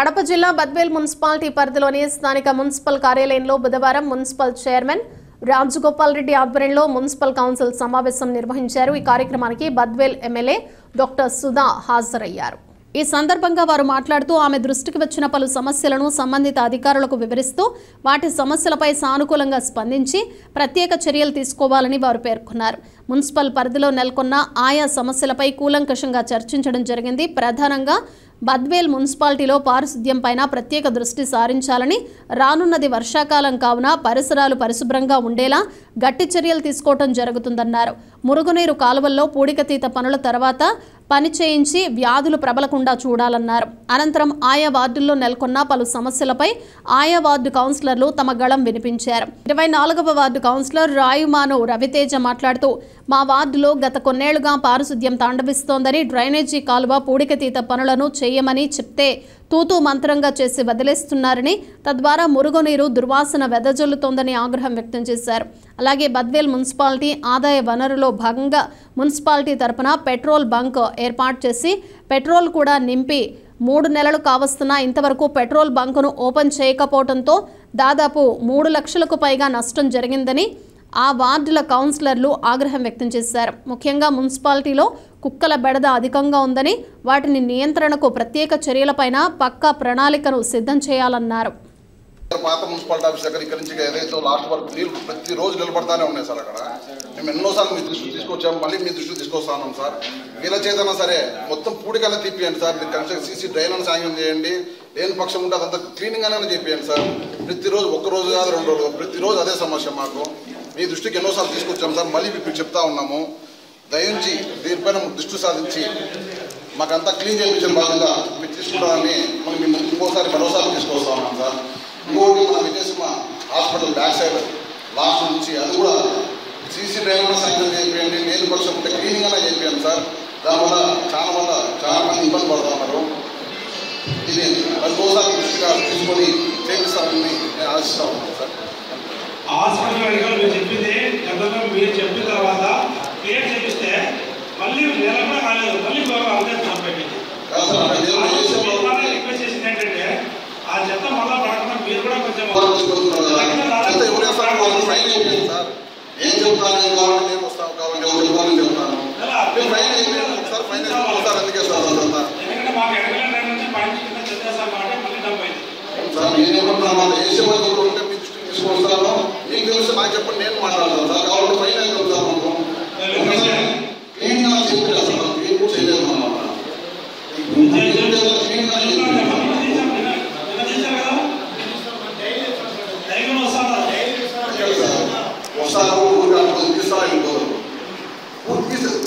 కడప జిల్లా బద్వేల్ మున్సిపాలిటీ పరిధిలోని స్థానిక మున్సిపల్ కార్యాలయంలో బుధవారం మున్సిపల్ చైర్మన్ రాజగోపాల్ రెడ్డి ఆధ్వర్యంలో మున్సిపల్ కౌన్సిల్ సమావేశం నిర్వహించారు। ఈ కార్యక్రమానికి బద్వేల్ ఎమ్మెల్యే డాక్టర్ సుధా హాజరయ్యారు। ఈ సందర్భంగా వారు మాట్లాడుతూ ఆమె దృష్టికి వచ్చిన పలు సమస్యలను సంబంధిత అధికారులకు వివరిస్తూ వాటి సమస్యలపై సానుకూలంగా స్పందించి ప్రత్యేక చర్యలు తీసుకోవాలని వారు పేర్కొన్నారు। మున్సిపల్ పరిధిలో నెలకొన్న ఆయా సమస్యలపై కూలంకషంగా చర్చించడం జరిగింది। ప్రధానంగా బద్వేల్ మున్సిపాలిటీలో పారిశుద్ధ్యంపైన ప్రత్యేక దృష్టి సారించాలని, రానున్నది వర్షాకాలం కావున పరిసరాలు పరిశుభ్రంగా ఉండేలా గట్టి చర్యలు తీసుకోవడం జరుగుతుందన్నారు। మురుగునీరు కాలువల్లో పూడికతీత పనుల తర్వాత పని చేయించి వ్యాధులు ప్రబలకుండా చూడాలన్నారు। అనంతరం ఆయా వార్డుల్లో నెలకొన్న పలు సమస్యలపై ఆయా వార్డు కౌన్సిలర్లు తమ గళం వినిపించారు। 24వ వార్డు కౌన్సిలర్ రాయుమాను రవితేజ మాట్లాడుతూ మా వార్డులో గత కొన్నేళ్లుగా పారిశుద్ధ్యం తాండవిస్తోందని, డ్రైనేజీ కాలువ పూడికతీత పనులను చేయమని చెప్తే తూతూ మంత్రంగా చేసి వదిలేస్తున్నారని, తద్వారా మురుగునీరు దుర్వాసన వెదజల్లుతోందని ఆగ్రహం వ్యక్తం చేశారు। అలాగే బద్వేల్ మున్సిపాలిటీ ఆదాయ వనరులో భాగంగా మున్సిపాలిటీ తరపున పెట్రోల్ బంక్ ఏర్పాటు చేసి పెట్రోల్ కూడా నింపి 3 నెలలు కావస్తున్నా ఇంతవరకు పెట్రోల్ బంకును ఓపెన్ చేయకపోవడంతో దాదాపు 3 లక్షలకు పైగా నష్టం జరిగిందని ఆ వార్డుల కౌన్సిలర్లు ఆగ్రహం వ్యక్తం చేశారు। ముఖ్యంగా మున్సిపాలిటీలో కుక్కల బెడద అధికంగా ఉందని, వాటిని నియంత్రణకు ప్రత్యేక చర్యలపైన పక్కా ప్రణాళికను సిద్ధం చేయాలన్నారు। పాత మున్సిపాలిటీ ఆఫీస్ దగ్గర ఇక్కడ నుంచి ఏదైతే లాస్ట్ వరకు నీళ్ళు ప్రతిరోజు నిలబడతానే ఉన్నాయి సార్। అక్కడ మేము ఎన్నోసార్లు మీ దృష్టికి తీసుకొచ్చాము, మళ్ళీ మీ దృష్టికి తీసుకొస్తాను సార్। వీళ్ళ చేతనా సరే మొత్తం పూడికల్లా తీపియండి సార్, మీరు కన్స్ట్రక్ట్ సీసీ డ్రైన్ అని సాయం చేయండి, లేని పక్షం ఉంటే అదంతా క్లీనింగ్ అనేది చెప్పేయండి సార్। ప్రతిరోజు ఒక్కరోజు కాదు 2 రోజులు ప్రతిరోజు అదే సమస్య మాకు। మీ దృష్టికి ఎన్నోసార్లు తీసుకొచ్చాము సార్, మళ్ళీ ఇప్పుడు చెప్తా ఉన్నాము, దయించి దీనిపైన దృష్టి సాధించి మాకంతా క్లీన్ చేయించిన భాగంగా మీరు తీసుకుంటామని మేము ఇంకోసారి మరోసారి తీసుకొస్తా ఉన్నాం సార్। ఇంకోటి మన Vijayasimha hospital back side last నుంచి అది కూడా సీసీ డ్రైవర్ సాయంత్రం చేయండి, లేని పక్షం ఉంటే క్లీనింగ్ అనే చెప్పాను సార్। దానివల్ల చాలా మంది ఇబ్బంది పడుతూ ఉన్నారు। ఇది మరోసారి దృష్టిగా తీసుకొని చేపిస్తామని నేను ఆశిస్తా ఉన్నాను సార్। హాస్పిటల్ అడిగారు మీరు చెప్పింది గతంలో మీరు చెప్పిన తర్వాత క్లియర్ చేపిస్తే మళ్ళీ నెల కూడా కాలేదు, మళ్ళీ రిక్వెస్ట్ చేసింది ఏంటంటే ఆ చెత్త మళ్ళా పడకుండా మీరు కూడా కొంచెం ఏం చెప్తాను కావాలంటే నేను వస్తాను, కావాలంటే ఎవరు చెప్తానని చెప్తాను అందుకే ఎందుకంటే మాకు ఎక్కడ నుంచి పాయింట్ కింద చెత్తేస్తాం కాబట్టి మళ్ళీ డబ్బు అయింది సార్। నేనేమన్నా వేసే వాళ్ళు ఉంటే మీకు తీసుకొస్తాను, మీకు తెలిసి నాకు చెప్పండి, నేను మాట్లాడతాను సార్। కావాలంటే ఫైన్ అయితే చెప్తాను, క్లీన్ గా చెప్పి అసలు క్లీన్ కూడా చేయలేదు అన్నమాట। వస్తారు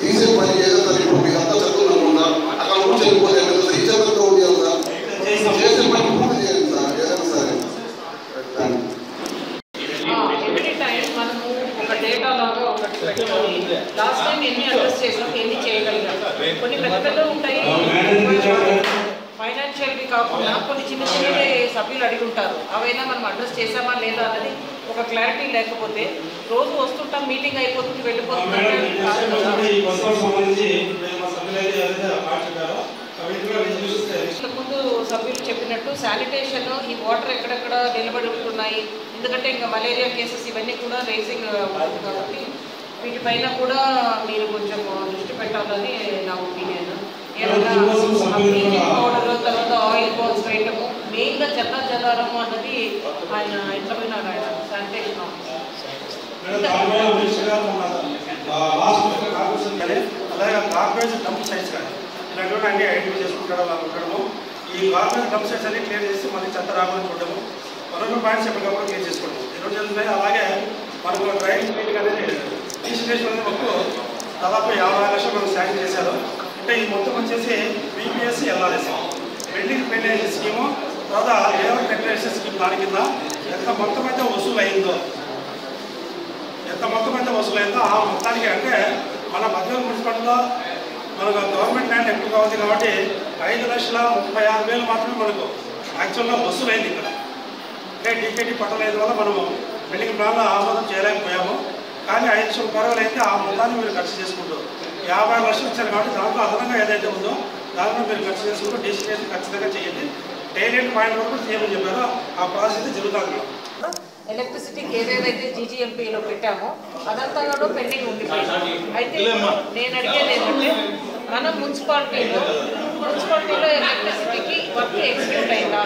తీసే పని ఏదైతే ఇప్పుడు మీరు అంతా చదువుకున్నారు అక్కడ కూడా చనిపోతే ఈ చదువుతో ఉంది సార్, చేసే పని పూర్తి చేయండి సార్ ఏదైనా సరే। ఎవ్రీ టైం మనము ఒక డేటా లాగా ఒకటి పెట్టుకొని లాస్ట్ టైం ఎన్ని అడ్రస్ చేసాం, ఎన్ని చేయగలిగాం, కొన్ని పెద్ద ఉంటాయి ఫైనాన్షియల్వి కాకుండా కొన్ని చిన్న చిన్నవి సభ్యులు అడిగి ఉంటారు, అవైనా మనం అడ్రస్ చేసామా లేదా అన్నది ఒక క్లారిటీ లేకపోతే రోజు వస్తుంటాం, మీటింగ్ అయిపోతుంది వెళ్ళిపోతుంది। ముందు సభ్యులు చెప్పినట్టు శానిటేషన్, ఈ వాటర్ ఎక్కడెక్కడ నిలబడి ఉంటున్నాయి, ఎందుకంటే ఇంకా మలేరియా కేసెస్ ఇవన్నీ కూడా రేసింగ్ అవుతుంది కాబట్టి వీటిపైన కూడా మీరు కొంచెం దృష్టి పెట్టాలని నా ఒపీనియన్। ఏదైనా బ్లీచింగ్ పౌడర్ తర్వాత ఆయిల్ బాల్స్ వేయటము, మెయిన్గా చెత్త చెదారము అన్నది ఆయన ఎట్లా పోయినారు ఆయన శానిటేషన్ అలాగే గార్బేజ్ డంప్ సైట్స్ కానీ ఇలాంటివి అన్ని ఐడెంటిఫై చేసుకుంటాడు అలా ఉండడము, ఈ గార్బేజ్ డంప్ సైట్స్ అన్ని క్లియర్ చేసి మళ్ళీ చెత్త రాకుండా చూడడము, మరొక పాయింట్స్ ఎప్పటికప్పుడు క్లియర్ చేసుకోవడం ఈరోజు జరుగుతున్నాయి। అలాగే మనకు డ్రైవింగ్ మీటింగ్ అనేది రిజిస్ట్రేషన్ అనేది మాకు దాదాపు 50 లక్షలు మనం శాంక్షన్ చేశారు। అంటే ఈ మొత్తం వచ్చేసి BPS LRS building maintenance scheme, తర్వాత లేఅవుట్ మెయింటెనెన్స్ స్కీమ్ దాని కింద ఎంత మొత్తం అయితే వసూలు అయిందో ఆ మొత్తానికి అంటే మన బద్వేల్ మున్సిపాలిటీలో మనకు గవర్నమెంట్ ల్యాండ్ ఎక్కువగా ఉంది కాబట్టి 5,36,000 మాత్రమే మనకు యాక్చువల్గా వసూలు అయింది ఇక్కడ। అంటే డీకేటీ పట్టలేదు వల్ల మనము బిల్డింగ్ ప్లాన్లో ఆమోదం చేయలేకపోయాము, కానీ 5 లక్షల రూపాయలు అయితే ఆ మొత్తాన్ని మీరు ఖర్చు చేసుకుంటూ 50 లక్షలు ఇచ్చారు కాబట్టి దాంట్లో అదనంగా ఏదైతే ఉందో దాంట్లో మీరు ఖర్చు చేసుకుంటూ డీసీ ఖచ్చితంగా చేయండి। టైలెంట్ పాయింట్ వరకు సీఎం చెప్పారో ఆ ప్రాసెస్ జరుగుతుంది. ఎలక్ట్రిసిటీకి ఏదేదైతే జీజీఎంపీలో పెట్టామో అదంతా కూడా పెండింగ్ ఉంది. అయితే నేను అడిగేది ఏంటంటే మన మున్సిపాలిటీలో ఎలక్ట్రిసిటీకి వర్క్ ఎగ్జిక్యూట్ అయిందా,